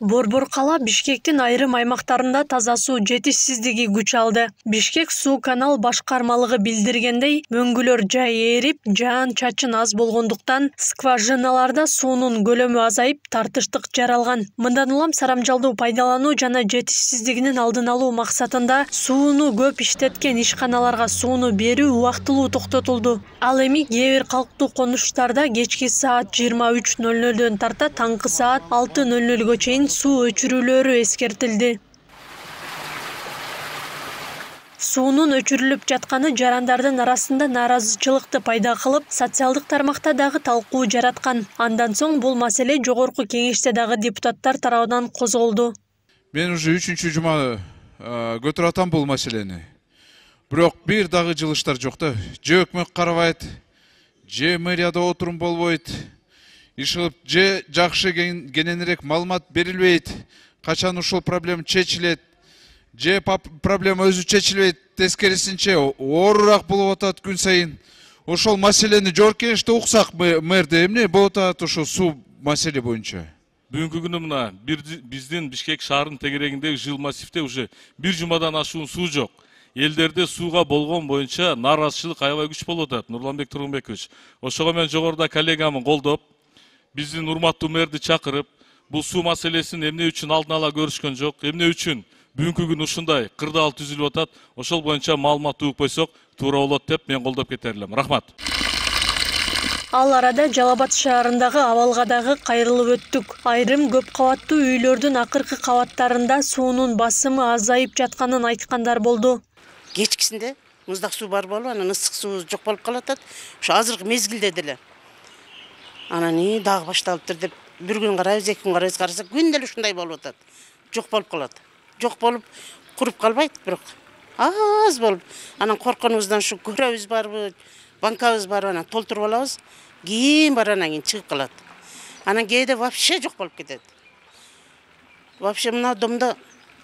Борбор кала Бишкектин айрым аймактарында таза суу жетишсиздиги күч алды. Бишкек суу канал башкармалыгы билдиргендей, мөңгүлөр жай ээрип, жаан-чачын аз болгондуктан скважиналарда суунун көлөмү азайып, тартыштык жаралган. Мындан улам сарамжалдуу пайдалануу жана жетишсиздигинин алдын алуу максатында сууну көп иштеткен ишканаларга сууну берүү убактылуу токтотулду. Ал эми кээ бир калктуу конуштарда кечки саат 23:00 тарта таңкы саат 6:00 чейин суу өчүрүүлөрү эскертилди. Суунун өчүрүлүп жатканы жарандардын арасында нааразычылыкты пайда кылып, социалдык тармакта дагы талкуу жараткан. Андан соң бул маселе жогорку кеңеште дагы депутаттар тарабынан козголду. Мен уже 3-чү жума көтөрүп атам бул маселени. Бирок бир дагы жылыштар жок да. Же өкмөт карабайт, же мэрияда отурум болбойт. Ишылып, же жакшы кененирээк маалымат берилбейт, качан ушул проблема чечилет, же проблема өзү чечилбейт, тескерисинче оорураак болуп атат күн сайын. Ошол маселени жогорку кеңеште уксак мэрде эмне болуп атат ошол суу маселе боюнча? Бүгүнкү күнү мына биздин Бишкек шаарынын тегерегиндеги жыл массивде уже бир жумадан ашуун суу жок. Элдерде сууга болгон боюнча нааразычылык аябай күч болуп атат, Нурланбек Тургунбекович. Ошого мен жогоруда коллегамын колдоп, биздин урматтуу мэрди чакырып, бул суу маселесин эмне үчүн алдын ала көрүшкөн жок, эмне үчүн бүгүнкү күн ушундай кырдаал түзүлүп атат, ошол боюнча маалымат угуп койсок туура болот деп мен колдоп кетер элем. Рахмат. Ал арада Жалал Абад шаарындагы абалга дагы кайрылып өттүк. Айрым көп кабаттуу үйлөрдүн акыркы кабаттарында суунун басымы азайып жатканын айткандар болду. Кечкисинде муздак суу бар болуп, анан ысык суу жок болуп калат. Ошо азыркы мезгилде деле. Анан дагы башталыптыр деп бир күн карайбыз, 2 күн карайбыз, карасак күн деле ушундай болуп атат. Жок болуп калат. Жок болуп куруп калбайт, бирок аз болуп. Анан корконубуздан ушу көрөбүз барбы, банкабыз барбы, анан толтуруп алабыз. Кийин бар анан кийин чыгып калат. Анан кээде вообще жок болуп кетет. Вообще мына домдо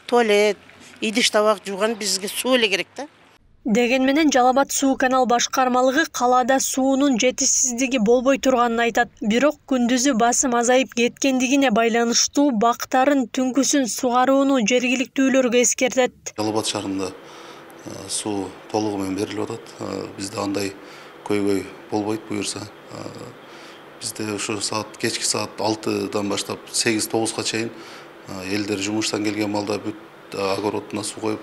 туалет, идиш табак жууган бизге суу эле керек да. Деген менен Жалал Абад суу канал башкармалыгы калаада суунун жетишсиздиги болбой турганын айтат. Бирок күндүзү басым азайып кеткендигине байланыштуу бактарын түнкүсүн сугарууну жергиликтүүлөргө эскертет. Жалал Абад шаарында суу толугу менен берилип атат. Бизде андай көйгөй болбойт буюрса. Бизде ушу кечки саат 6-дан баштап 8-9га чейин элдер жумуштан келген малда бүт огородуна суу коюп,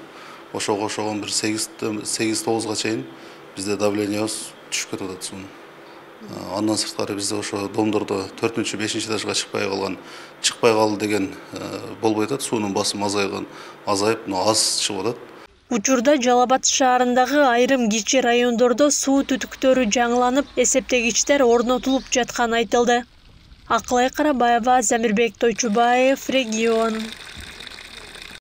ошого ошогон бир 8-9га чейин бизде давлениябыз түшүп кетип атат суунун. Андан сырткары бизде ошо домдордо 4-5 этажга чыкпай калды деген болбой атат. Суунун басымы азайып, аз чыгып атат. Учурда Жалал Абад шаарындагы айрым кичи райондордо суу түтүктөрү жаңыланып, эсептегичтер орнотулуп жатканы айтылды. Акылай Карабаева, Замирбек Тойчубаев, Регион.